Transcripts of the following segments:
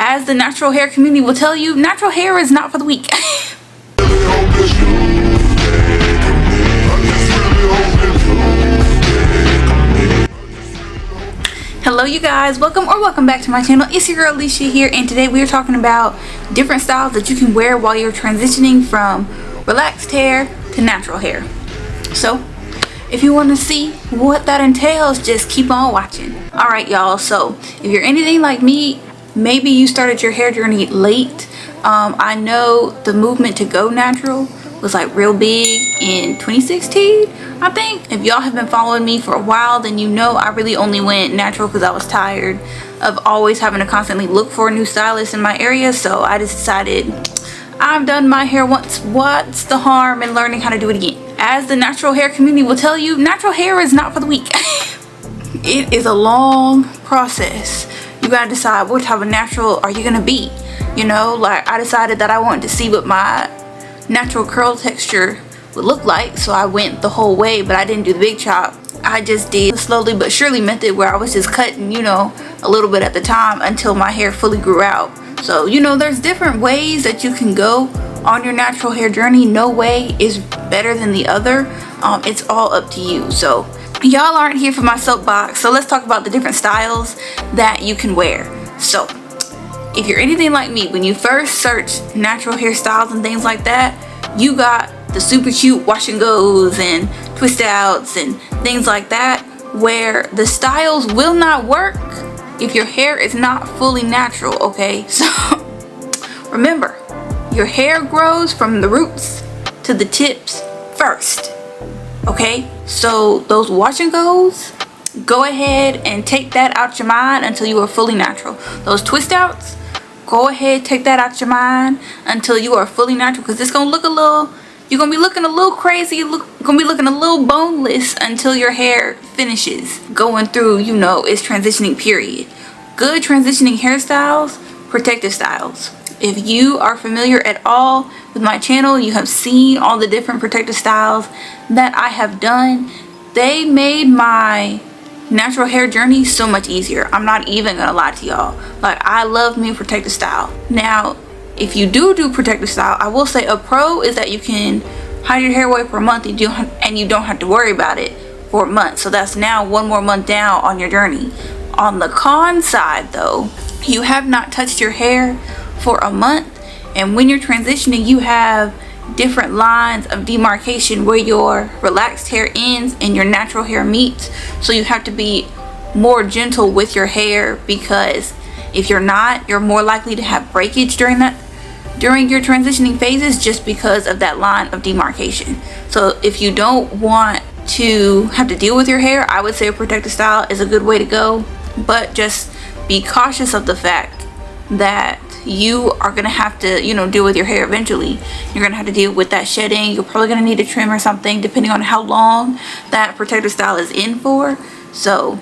as the natural hair community will tell you, natural hair is not for the weak. Hello you guys, welcome back to my channel. It's your girl Alishia here, and today we are talking about different styles that you can wear while you're transitioning from relaxed hair to natural hair. So if you want to see what that entails, just keep on watching. Alright y'all, so if you're anything like me, maybe you started your hair journey late. I know the movement to go natural was like real big in 2016, I think. If y'all have been following me for a while, then you know I really only went natural because I was tired of always having to constantly look for a new stylist in my area. So I just decided I've done my hair once, what's the harm in learning how to do it again? As the natural hair community will tell you, natural hair is not for the weak. It is a long process. You gotta decide what type of natural are you gonna be. You know, like I decided that I wanted to see what my natural curl texture would look like, so I went the whole way, but I didn't do the big chop. I just did the slowly but surely method where I was just cutting, you know, a little bit at the time until my hair fully grew out. So, you know, there's different ways that you can go on your natural hair journey. No way is better than the other. It's all up to you. So y'all aren't here for my soapbox, so let's talk about the different styles that you can wear. So if you're anything like me, when you first search natural hairstyles and things like that, you got the super cute wash and goes and twist outs and things like that, where the styles will not work if your hair is not fully natural, okay? So remember, your hair grows from the roots to the tips first, okay? So those wash and goes, go ahead and take that out your mind until you are fully natural. Those twist outs, go ahead, take that out your mind until you are fully natural, because it's gonna look a little, you're gonna be looking a little crazy, gonna be looking a little boneless until your hair finishes going through, you know, its transitioning period. Good transitioning hairstyles, protective styles. If you are familiar at all with my channel, you have seen all the different protective styles that I have done. They made my natural hair journey so much easier. I'm not even gonna lie to y'all. Like, I love me a protective style. Now, if you do protective style, I will say a pro is that you can hide your hair away for a month and you don't have to worry about it for a month. So that's now one more month down on your journey. On the con side though, you have not touched your hair for a month, and when you're transitioning, you have different lines of demarcation where your relaxed hair ends and your natural hair meets. So you have to be more gentle with your hair, because if you're not, you're more likely to have breakage during your transitioning phases, just because of that line of demarcation. So if you don't want to have to deal with your hair, I would say a protective style is a good way to go, but just be cautious of the fact that you are gonna have to, you know, deal with your hair eventually. You're gonna have to deal with that shedding. You're probably gonna need a trim or something depending on how long that protective style is in for. So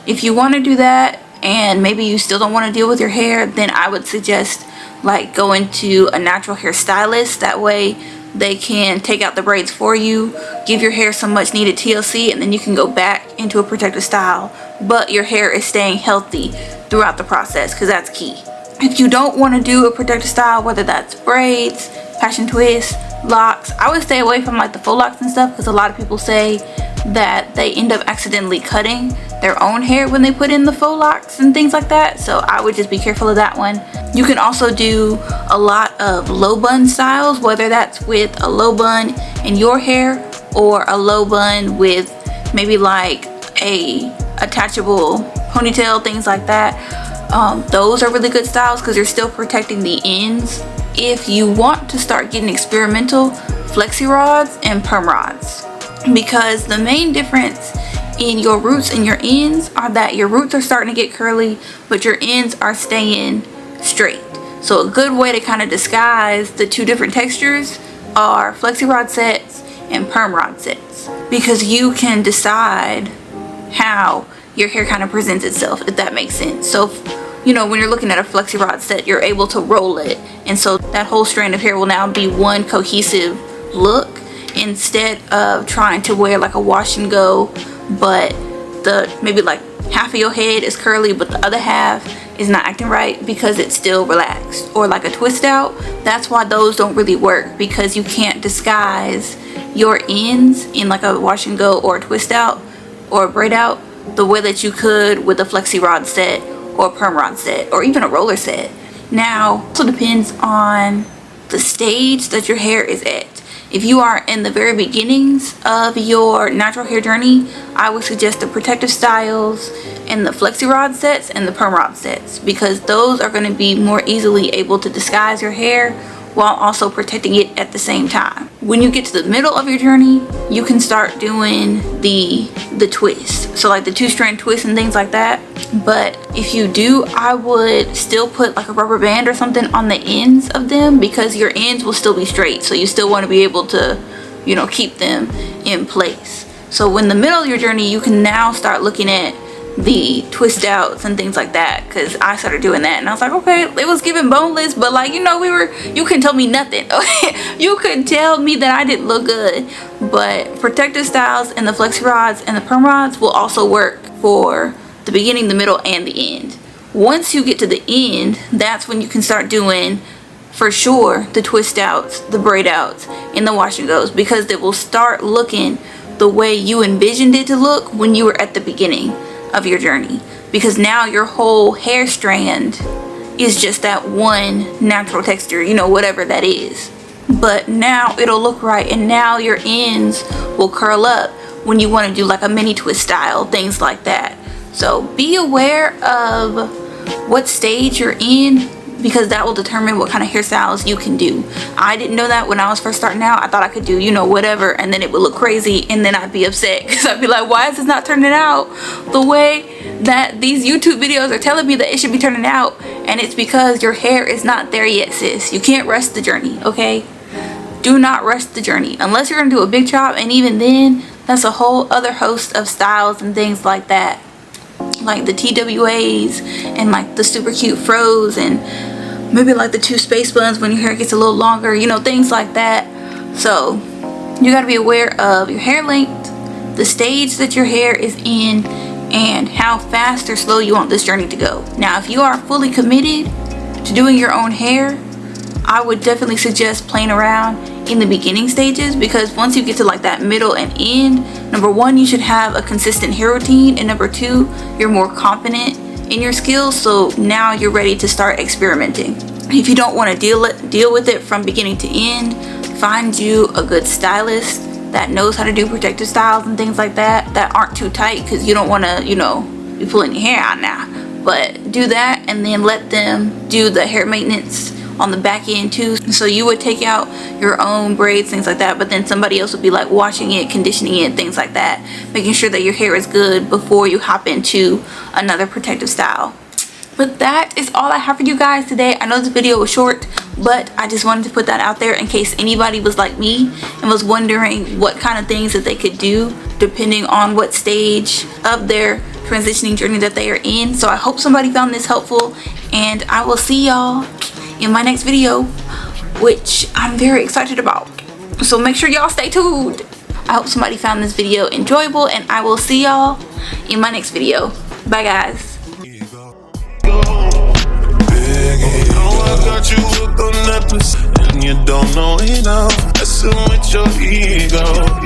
if you want to do that and maybe you still don't want to deal with your hair, then I would suggest like going to a natural hair stylist. That way they can take out the braids for you, give your hair some much needed TLC, and then you can go back into a protective style, but your hair is staying healthy throughout the process, because that's key. If you don't want to do a protective style, whether that's braids, passion twists, locks, I would stay away from like the faux locks and stuff, because a lot of people say that they end up accidentally cutting their own hair when they put in the faux locks and things like that. So I would just be careful of that one. You can also do a lot of low bun styles, whether that's with a low bun in your hair or a low bun with maybe like a attachable ponytail, things like that. Those are really good styles because you're still protecting the ends. If you want to start getting experimental, flexi rods and perm rods, because the main difference in your roots and your ends are that your roots are starting to get curly, but your ends are staying straight. So a good way to kind of disguise the two different textures are flexi rod sets and perm rod sets, because you can decide how your hair kind of presents itself, if that makes sense. So you know, when you're looking at a flexi rod set, you're able to roll it, and so that whole strand of hair will now be one cohesive look, instead of trying to wear like a wash and go, but the maybe like half of your head is curly but the other half is not acting right because it's still relaxed, or like a twist out. That's why those don't really work, because you can't disguise your ends in like a wash and go or a twist out or a braid out the way that you could with a flexi rod set or a perm rod set or even a roller set. Now, it also depends on the stage that your hair is at. If you are in the very beginnings of your natural hair journey, I would suggest the protective styles and the flexi rod sets and the perm rod sets, because those are going to be more easily able to disguise your hair while also protecting it at the same time. When you get to the middle of your journey, you can start doing the twist, so like the 2-strand twist and things like that. But if you do, I would still put like a rubber band or something on the ends of them, because your ends will still be straight, so you still want to be able to, you know, keep them in place. So in the middle of your journey, you can now start looking at the twist outs and things like that, because I started doing that and I was like, okay, it was giving boneless, but like, you know, you couldn't tell me nothing. You couldn't tell me that I didn't look good. But protective styles and the flexi rods and the perm rods will also work for the beginning, the middle, and the end. Once you get to the end, that's when you can start doing, for sure, the twist outs, the braid outs, and the wash and goes, because they will start looking the way you envisioned it to look when you were at the beginning of your journey, because now your whole hair strand is just that one natural texture, you know, whatever that is. But now it'll look right, and now your ends will curl up when you want to do like a mini twist style, things like that. So be aware of what stage you're in, because that will determine what kind of hairstyles you can do. I didn't know that when I was first starting out. I thought I could do, you know, whatever, and then it would look crazy, and then I'd be upset because I'd be like, why is this not turning out the way that these YouTube videos are telling me that it should be turning out? And it's because your hair is not there yet, sis. You can't rush the journey, okay? Do not rush the journey unless you're gonna do a big chop, and even then, that's a whole other host of styles and things like that, like the TWAs and like the super cute fros, and maybe like the 2 space buns when your hair gets a little longer, you know, things like that. So you got to be aware of your hair length, the stage that your hair is in, and how fast or slow you want this journey to go. Now, if you are fully committed to doing your own hair, I would definitely suggest playing around in the beginning stages, because once you get to like that middle and end, number 1, you should have a consistent hair routine, and number 2, you're more confident in your skills, so now you're ready to start experimenting. If you don't want to deal with it from beginning to end, find you a good stylist that knows how to do protective styles and things like that aren't too tight, because you don't want to, you know, be pulling your hair out now. But do that, and then let them do the hair maintenance on the back end too. So you would take out your own braids, things like that, but then somebody else would be like washing it, conditioning it, things like that, making sure that your hair is good before you hop into another protective style. But that is all I have for you guys today. I know this video was short, but I just wanted to put that out there in case anybody was like me and was wondering what kind of things that they could do depending on what stage of their transitioning journey that they are in. So I hope somebody found this helpful, and I will see y'all in my next video, which I'm very excited about. So make sure y'all stay tuned. I hope somebody found this video enjoyable, and I will see y'all in my next video. Bye guys. I got you hooked on necklace, and you don't know enough. Messing with your ego.